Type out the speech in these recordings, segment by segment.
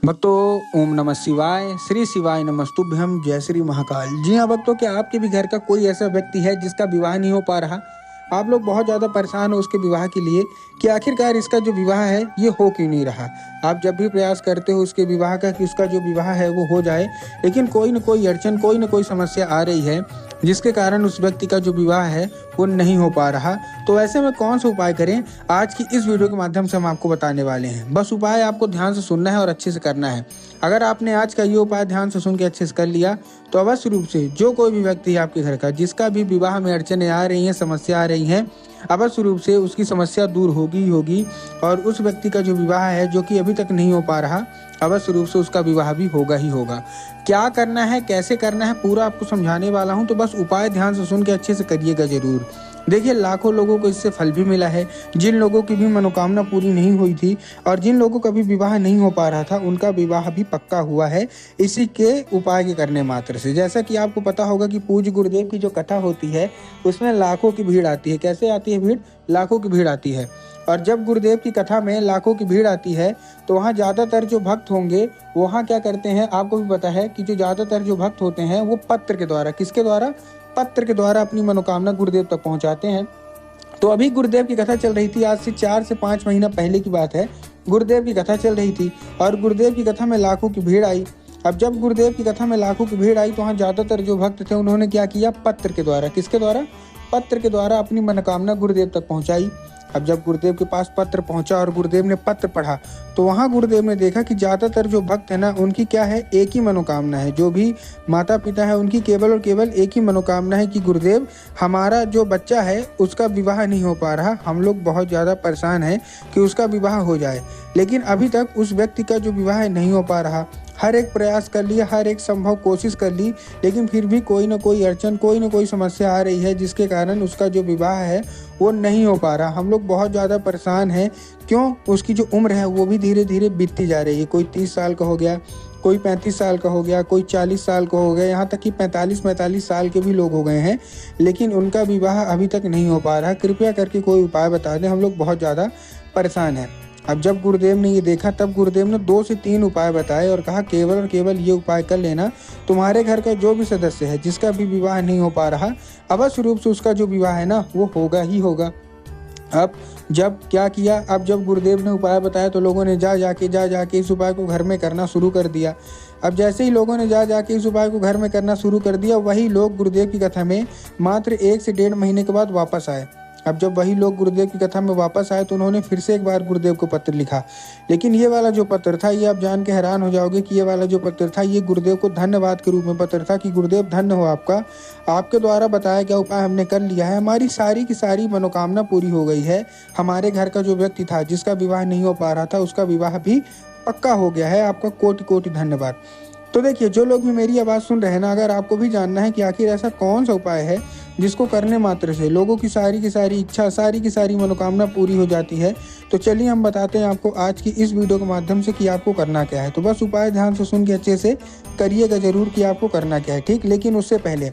भक्तों ओम नमः शिवाय, श्री शिवाय नमस्तुभ्यम, जय श्री महाकाल। जी हाँ भक्तों, क्या आपके भी घर का कोई ऐसा व्यक्ति है जिसका विवाह नहीं हो पा रहा? आप लोग बहुत ज़्यादा परेशान हो उसके विवाह के लिए कि आखिरकार इसका जो विवाह है ये हो क्यों नहीं रहा। आप जब भी प्रयास करते हो उसके विवाह का कि उसका जो विवाह है वो हो जाए, लेकिन कोई न कोई अड़चन, कोई न कोई समस्या आ रही है जिसके कारण उस व्यक्ति का जो विवाह है वो नहीं हो पा रहा। तो ऐसे में कौन सा उपाय करें, आज की इस वीडियो के माध्यम से हम आपको बताने वाले हैं। बस उपाय आपको ध्यान से सुनना है और अच्छे से करना है। अगर आपने आज का ये उपाय ध्यान से सुन के अच्छे से कर लिया तो अवश्य रूप से जो कोई भी व्यक्ति है आपके घर का जिसका भी विवाह में अड़चने आ रही हैं, समस्या आ रही हैं, अवश्य रूप से उसकी समस्या दूर होगी ही होगी। और उस व्यक्ति का जो विवाह है जो कि अभी तक नहीं हो पा रहा, अवश्य रूप से उसका विवाह भी होगा ही होगा। क्या करना है, कैसे करना है, पूरा आपको समझाने वाला हूं, तो बस उपाय ध्यान से सुन के अच्छे से करिएगा जरूर। देखिए, लाखों लोगों को इससे फल भी मिला है। जिन लोगों की भी मनोकामना पूरी नहीं हुई थी और जिन लोगों का भी विवाह नहीं हो पा रहा था, उनका विवाह भी पक्का हुआ है इसी के उपाय के करने मात्र से। जैसा कि आपको पता होगा कि पूज्य गुरुदेव की जो कथा होती है उसमें लाखों की भीड़ आती है। कैसे आती है भीड़? लाखों की भीड़ आती है। और जब गुरुदेव की कथा में लाखों की भीड़ आती है तो वहाँ ज़्यादातर जो भक्त होंगे वहाँ क्या करते हैं, आपको भी पता है कि जो ज़्यादातर जो भक्त होते हैं वो पत्र के द्वारा, किसके द्वारा? पत्र के द्वारा अपनी मनोकामना गुरुदेव तक पहुँचाते हैं। तो अभी गुरुदेव की कथा चल रही थी, आज से 4 से 5 महीना पहले की बात है। गुरुदेव की कथा चल रही थी और गुरुदेव की कथा में लाखों की भीड़ आई। अब जब गुरुदेव की कथा में लाखों की भीड़ आई तो वहाँ ज़्यादातर जो भक्त थे उन्होंने क्या किया, पत्र के द्वारा, किसके द्वारा? पत्र के द्वारा अपनी मनोकामना गुरुदेव तक पहुँचाई। अब जब गुरुदेव के पास पत्र पहुंचा और गुरुदेव ने पत्र पढ़ा तो वहाँ गुरुदेव ने देखा कि ज़्यादातर जो भक्त है ना, उनकी क्या है, एक ही मनोकामना है। जो भी माता पिता है उनकी केवल और केवल एक ही मनोकामना है कि गुरुदेव, हमारा जो बच्चा है उसका विवाह नहीं हो पा रहा, हम लोग बहुत ज़्यादा परेशान हैं कि उसका विवाह हो जाए। लेकिन अभी तक उस व्यक्ति का जो विवाह नहीं हो पा रहा। हर एक प्रयास कर लिया, हर एक संभव कोशिश कर ली, लेकिन फिर भी कोई ना कोई अड़चन, कोई ना कोई समस्या आ रही है जिसके कारण उसका जो विवाह है वो नहीं हो पा रहा। हम लोग बहुत ज़्यादा परेशान हैं। क्यों? उसकी जो उम्र है वो भी धीरे धीरे बीतती जा रही है। कोई 30 साल का हो गया, कोई 35 साल का हो गया, कोई 40 साल का हो गया, यहाँ तक कि 45 साल के भी लोग हो गए हैं, लेकिन उनका विवाह अभी तक नहीं हो पा रहा। कृपया करके कोई उपाय बता दें, हम लोग बहुत ज़्यादा परेशान हैं। अब जब गुरुदेव ने ये देखा तब गुरुदेव ने 2 से 3 उपाय बताए और कहा केवल और केवल ये उपाय कर लेना, तुम्हारे घर का जो भी सदस्य है जिसका भी विवाह नहीं हो पा रहा, अवश्य रूप से उसका जो विवाह है ना वो होगा ही होगा। अब जब क्या किया, अब जब गुरुदेव ने उपाय बताया तो लोगों ने जा जाके इस उपाय को घर में करना शुरू कर दिया। अब जैसे ही लोगों ने जा जाके इस उपाय को घर में करना शुरू कर दिया, वही लोग गुरुदेव की कथा में मात्र 1 से 1.5 महीने के बाद वापस आए। अब जब वही लोग गुरुदेव की कथा में वापस आए तो उन्होंने फिर से एक बार गुरुदेव को पत्र लिखा। लेकिन ये वाला जो पत्र था, ये आप जान के हैरान हो जाओगे कि ये वाला जो पत्र था ये गुरुदेव को धन्यवाद के रूप में पत्र था कि गुरुदेव धन्य हो आपका, आपके द्वारा बताया गया उपाय हमने कर लिया है, हमारी सारी की सारी मनोकामना पूरी हो गई है। हमारे घर का जो व्यक्ति था जिसका विवाह नहीं हो पा रहा था उसका विवाह भी पक्का हो गया है। आपका कोटि कोटि धन्यवाद। तो देखिए, जो लोग भी मेरी आवाज़ सुन रहे हैं ना, अगर आपको भी जानना है कि आखिर ऐसा कौन सा उपाय है जिसको करने मात्र से लोगों की सारी इच्छा, सारी की सारी मनोकामना पूरी हो जाती है, तो चलिए हम बताते हैं आपको आज की इस वीडियो के माध्यम से कि आपको करना क्या है। तो बस उपाय ध्यान से सुन के अच्छे से करिएगा जरूर कि आपको करना क्या है, ठीक। लेकिन उससे पहले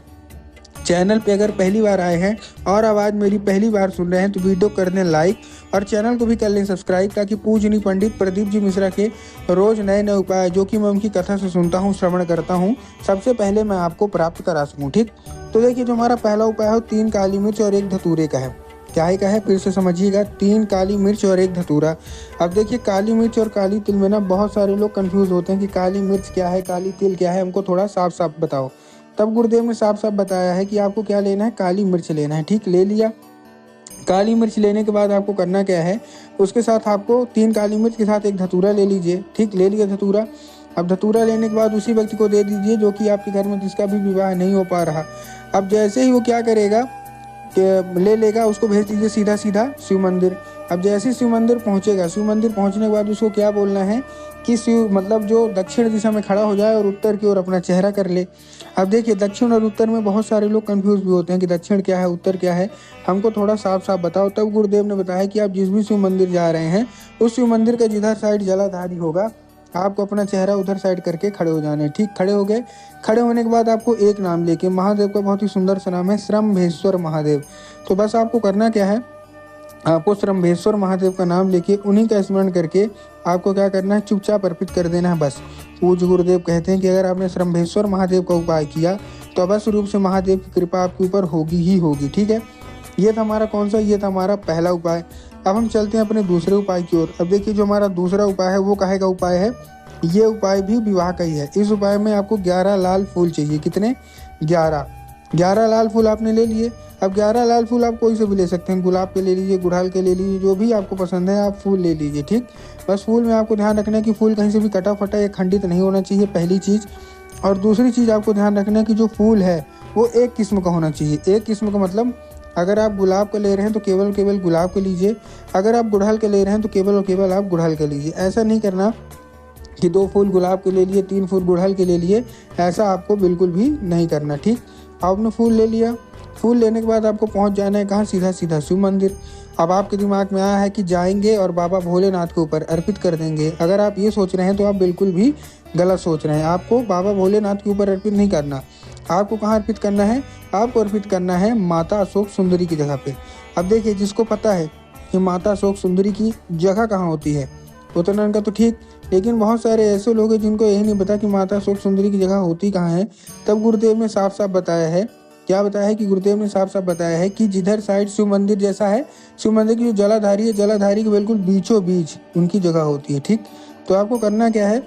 चैनल पे अगर पहली बार आए हैं और आवाज़ मेरी पहली बार सुन रहे हैं तो वीडियो कर दें लाइक और चैनल को भी कर लें सब्सक्राइब, ताकि पूजनीय पंडित प्रदीप जी मिश्रा के रोज़ नए नए उपाय जो कि मैं उनकी कथा से सुनता हूँ, श्रवण करता हूँ, सबसे पहले मैं आपको प्राप्त करा सकूँ, ठीक। तो देखिए, जो हमारा पहला उपाय है 3 काली मिर्च और 1 धतूरे का है। क्या है का है, फिर से समझिएगा, 3 काली मिर्च और 1 धतूरा। अब देखिए, काली मिर्च और काली तिल में ना बहुत सारे लोग कंफ्यूज होते हैं कि काली मिर्च क्या है, काली तिल क्या है, हमको थोड़ा साफ साफ बताओ। तब गुरुदेव ने साफ साफ बताया है कि आपको क्या लेना है, काली मिर्च लेना है, ठीक। ले लिया। काली मिर्च लेने के बाद आपको करना क्या है, उसके साथ आपको 3 काली मिर्च के साथ 1 धतूरा ले लीजिए, ठीक। ले लिया धतूरा। अब धतूरा लेने के बाद उसी व्यक्ति को दे दीजिए जो कि आपके घर में जिसका भी विवाह नहीं हो पा रहा। अब जैसे ही वो क्या करेगा कि ले लेगा, उसको भेज दीजिए सीधा सीधा शिव मंदिर। अब जैसे ही शिव मंदिर पहुंचेगा, शिव मंदिर पहुंचने के बाद उसको क्या बोलना है कि शिव मतलब जो दक्षिण दिशा में खड़ा हो जाए और उत्तर की ओर अपना चेहरा कर ले। अब देखिए, दक्षिण और उत्तर में बहुत सारे लोग कंफ्यूज भी होते हैं कि दक्षिण क्या है, उत्तर क्या है, हमको थोड़ा साफ साफ बताओ। तब गुरुदेव ने बताया कि आप जिस भी शिव मंदिर जा रहे हैं उस शिव मंदिर का जिधर साइड जलाधारी होगा, आपको अपना चेहरा उधर साइड करके खड़े हो जाना है, ठीक। खड़े हो गए। खड़े होने के बाद आपको एक नाम लेके, महादेव का बहुत ही सुंदर सा नाम है श्रम्भेश्वर महादेव। तो बस आपको करना क्या है, आपको श्रम्भेश्वर महादेव का नाम लेके उन्हीं का स्मरण करके आपको क्या करना है, चुपचाप अर्पित कर देना है बस। पूज्य गुरुदेव कहते हैं कि अगर आपने श्रम्भेश्वर महादेव का उपाय किया तो अवश्य रूप से महादेव की कृपा आपके ऊपर होगी ही होगी। ठीक है, ये था हमारा कौन सा, ये था हमारा पहला उपाय। अब हम चलते हैं अपने दूसरे उपाय की ओर। अब देखिए जो हमारा दूसरा उपाय है वो काहे का उपाय है, ये उपाय भी विवाह का ही है। इस उपाय में आपको 11 लाल फूल चाहिए। कितने, 11 लाल फूल आपने ले लिए। अब 11 लाल फूल आप कोई से भी ले सकते हैं, गुलाब के ले लीजिए, गुड़हल के ले लीजिए, जो भी आपको पसंद है आप फूल ले लीजिए। ठीक, बस फूल में आपको ध्यान रखना है कि फूल कहीं से भी कटा फटा या खंडित नहीं होना चाहिए, पहली चीज़। और दूसरी चीज़ आपको ध्यान रखना है कि जो फूल है वो एक किस्म का होना चाहिए। एक किस्म का मतलब अगर आप गुलाब का ले रहे हैं तो केवल गुलाब के लीजिए, अगर आप गुड़हल के ले रहे हैं तो केवल आप गुड़हल के लीजिए। ऐसा नहीं करना कि 2 फूल गुलाब के ले लिए, 3 फूल गुड़हल के ले लिए, ऐसा आपको बिल्कुल भी नहीं करना। ठीक, आपने फूल ले लिया। फूल लेने के बाद आपको पहुंच जाना है कहाँ, सीधा शिव मंदिर। अब आपके दिमाग में आया है कि जाएंगे और बाबा भोलेनाथ के ऊपर अर्पित कर देंगे। अगर आप ये सोच रहे हैं तो आप बिल्कुल भी गलत सोच रहे हैं। आपको बाबा भोलेनाथ के ऊपर अर्पित नहीं करना। आपको कहाँ अर्पित करना है, आपको अर्पित करना है माता अशोक सुंदरी की जगह पे। अब देखिए जिसको पता है कि माता अशोक सुंदरी की जगह कहाँ होती है उतना का तो ठीक, लेकिन बहुत सारे ऐसे लोग हैं जिनको यही नहीं पता कि माता अशोक सुंदरी की जगह होती कहाँ है। तब गुरुदेव ने साफ साफ बताया है, क्या बताया है कि गुरुदेव ने साफ साफ बताया है कि जिधर साइड शिव मंदिर जैसा है, शिव मंदिर की जो जलाधारी है, जलाधारी के बिल्कुल बीचों बीच उनकी जगह होती है। ठीक, तो आपको करना क्या है,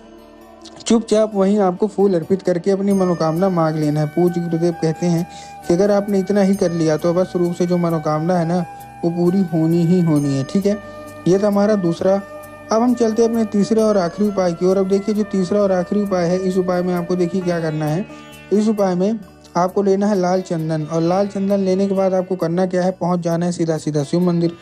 चुपचाप वहीं आपको फूल अर्पित करके अपनी मनोकामना मांग लेना है। पूज्य गुरुदेव कहते हैं कि अगर आपने इतना ही कर लिया तो बस रूप से जो मनोकामना है ना वो पूरी होनी ही होनी है। ठीक है, ये था हमारा दूसरा। अब हम चलते हैं अपने तीसरे और आखिरी उपाय की ओर। अब देखिए जो तीसरा और आखिरी उपाय है, इस उपाय में आपको देखिए क्या करना है। इस उपाय में आपको लेना है लाल चंदन, और लाल चंदन लेने के बाद आपको करना क्या है, पहुंच जाना है सीधा शिव मंदिर।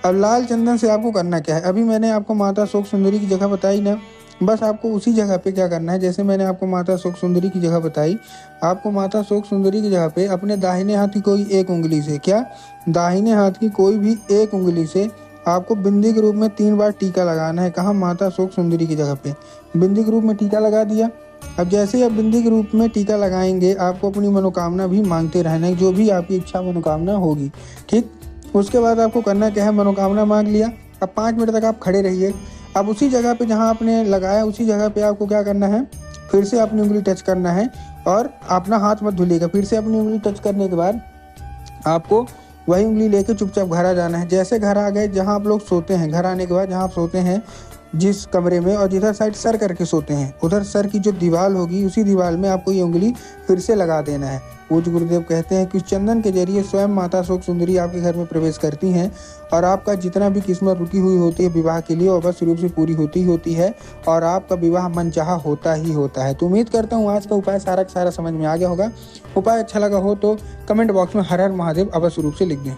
अब लाल चंदन से आपको करना क्या है, अभी मैंने आपको माता अशोक सुंदरी की जगह बताई ना, बस आपको उसी जगह पे क्या करना है, जैसे मैंने आपको माता अशोक सुंदरी की जगह बताई, आपको माता अशोक सुंदरी की जगह पे अपने दाहिने हाथ की कोई एक उंगली से, क्या, दाहिने हाथ की कोई भी एक उंगली से आपको बिंदी के रूप में 3 बार टीका लगाना है। कहाँ, माता अशोक सुंदरी की जगह पे बिंदी के रूप में टीका लगा दिया। अब जैसे ही आप बिंदी के रूप में टीका लगाएंगे आपको अपनी मनोकामना भी मांगते रहना है, जो भी आपकी इच्छा मनोकामना होगी। ठीक, उसके बाद आपको करना क्या है, मनोकामना मांग लिया। अब 5 मिनट तक आप खड़े रहिए। अब उसी जगह पे जहाँ आपने लगाया उसी जगह पे आपको क्या करना है, फिर से अपनी उंगली टच करना है और अपना हाथ मत धुलिएगा। फिर से अपनी उंगली टच करने के बाद आपको वही उंगली लेके चुपचाप घर आ जाना है। जैसे घर आ गए, जहाँ आप लोग सोते हैं, घर आने के बाद जहाँ आप सोते हैं जिस कमरे में, और जिधर साइड सर करके सोते हैं, उधर सर की जो दीवार होगी उसी दीवार में आपको ये उंगली फिर से लगा देना है। पूज्य गुरुदेव कहते हैं कि उस चंदन के जरिए स्वयं माता अशोक सुंदरी आपके घर में प्रवेश करती हैं और आपका जितना भी किस्मत रुकी हुई होती है विवाह के लिए, अवश्य रूप से पूरी होती है और आपका विवाह मनचाहा होता ही होता है। तो उम्मीद करता हूँ आज का उपाय सारा समझ में आ गया होगा। उपाय अच्छा लगा हो तो कमेंट बॉक्स में हर हर महादेव अवश्य रूप से लिख दें।